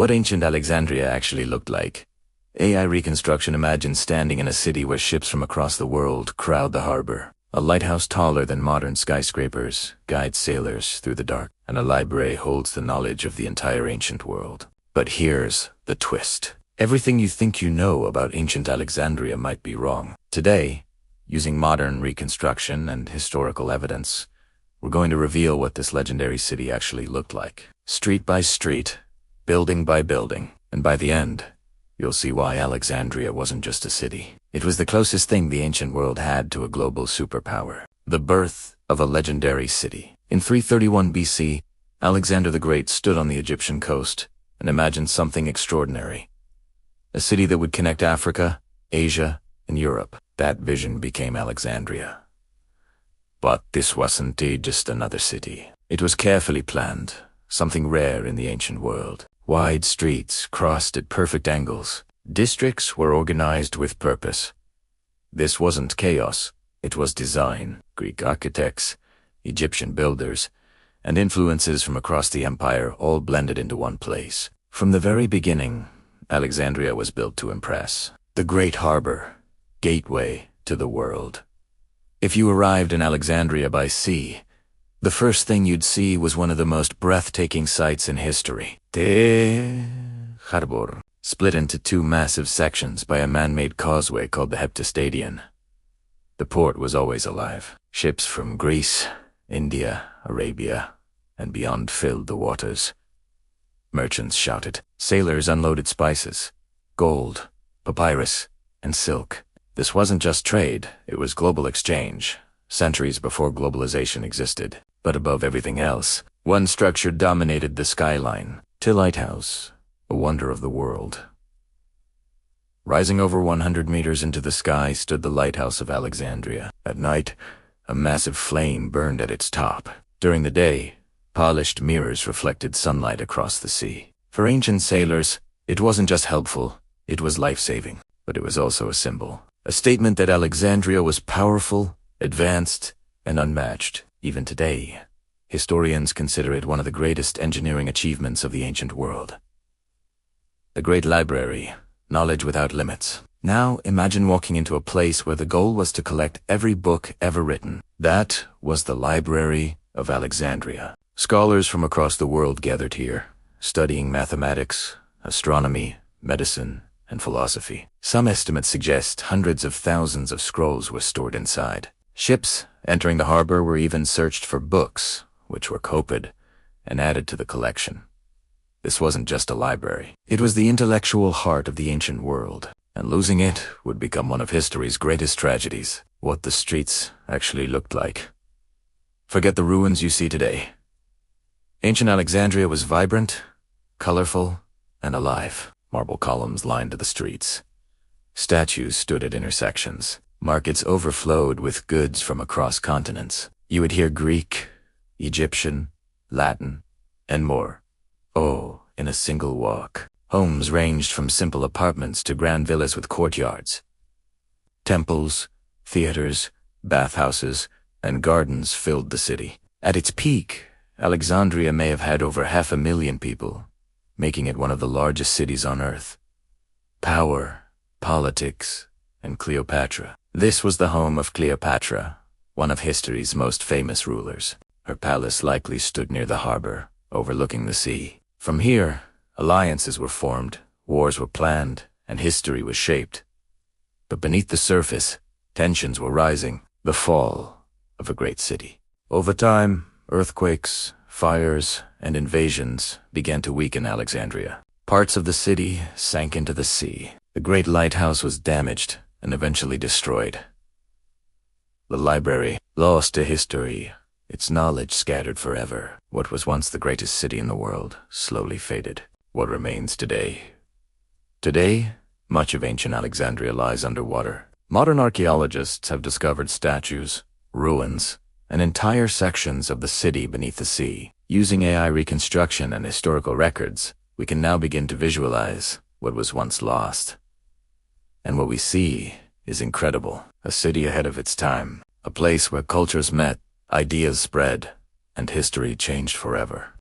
What ancient Alexandria actually looked like. AI reconstruction imagines standing in a city where ships from across the world crowd the harbor. A lighthouse taller than modern skyscrapers guides sailors through the dark, and a library holds the knowledge of the entire ancient world. But here's the twist. Everything you think you know about ancient Alexandria might be wrong. Today, using modern reconstruction and historical evidence, we're going to reveal what this legendary city actually looked like. Street by street, building by building, and by the end, you'll see why Alexandria wasn't just a city. It was the closest thing the ancient world had to a global superpower. The birth of a legendary city. In 331 BC, Alexander the Great stood on the Egyptian coast and imagined something extraordinary. A city that would connect Africa, Asia, and Europe. That vision became Alexandria. But this wasn't just another city. It was carefully planned, something rare in the ancient world. Wide streets crossed at perfect angles. Districts were organized with purpose. This wasn't chaos, it was design. Greek architects, Egyptian builders, and influences from across the empire all blended into one place. From the very beginning, Alexandria was built to impress. The great harbor, gateway to the world. If you arrived in Alexandria by sea, the first thing you'd see was one of the most breathtaking sights in history. The harbor, split into two massive sections by a man-made causeway called the Heptastadion. The port was always alive. Ships from Greece, India, Arabia, and beyond filled the waters. Merchants shouted. Sailors unloaded spices, gold, papyrus, and silk. This wasn't just trade, it was global exchange, centuries before globalization existed. But above everything else, one structure dominated the skyline. The lighthouse, a wonder of the world. Rising over 100 meters into the sky stood the Lighthouse of Alexandria. At night, a massive flame burned at its top. During the day, polished mirrors reflected sunlight across the sea. For ancient sailors, it wasn't just helpful, it was life-saving. But it was also a symbol. A statement that Alexandria was powerful, advanced, and unmatched. Even today, historians consider it one of the greatest engineering achievements of the ancient world. The great library, knowledge without limits. Now imagine walking into a place where the goal was to collect every book ever written. That was the Library of Alexandria. Scholars from across the world gathered here, studying mathematics, astronomy, medicine, and philosophy. Some estimates suggest hundreds of thousands of scrolls were stored inside. Ships entering the harbor were even searched for books, which were copied and added to the collection. This wasn't just a library. It was the intellectual heart of the ancient world, and losing it would become one of history's greatest tragedies. What the streets actually looked like. Forget the ruins you see today. Ancient Alexandria was vibrant, colorful, and alive. Marble columns lined the streets. Statues stood at intersections. Markets overflowed with goods from across continents. You would hear Greek, Egyptian, Latin, and more. Oh, in a single walk. Homes ranged from simple apartments to grand villas with courtyards. Temples, theaters, bathhouses, and gardens filled the city. At its peak, Alexandria may have had over 500,000 people, making it one of the largest cities on Earth. Power, politics, and Cleopatra. This was the home of Cleopatra, one of history's most famous rulers. Her palace likely stood near the harbor, overlooking the sea. From here, alliances were formed, wars were planned, and history was shaped. But beneath the surface, tensions were rising, the fall of a great city. Over time, earthquakes, fires, and invasions began to weaken Alexandria. Parts of the city sank into the sea. The great lighthouse was damaged and eventually destroyed. The library, lost to history, its knowledge scattered forever. What was once the greatest city in the world slowly faded. What remains today? Today, much of ancient Alexandria lies underwater. Modern archaeologists have discovered statues, ruins, and entire sections of the city beneath the sea. Using AI reconstruction and historical records, we can now begin to visualize what was once lost. And what we see is incredible. A city ahead of its time. A place where cultures met, ideas spread, and history changed forever.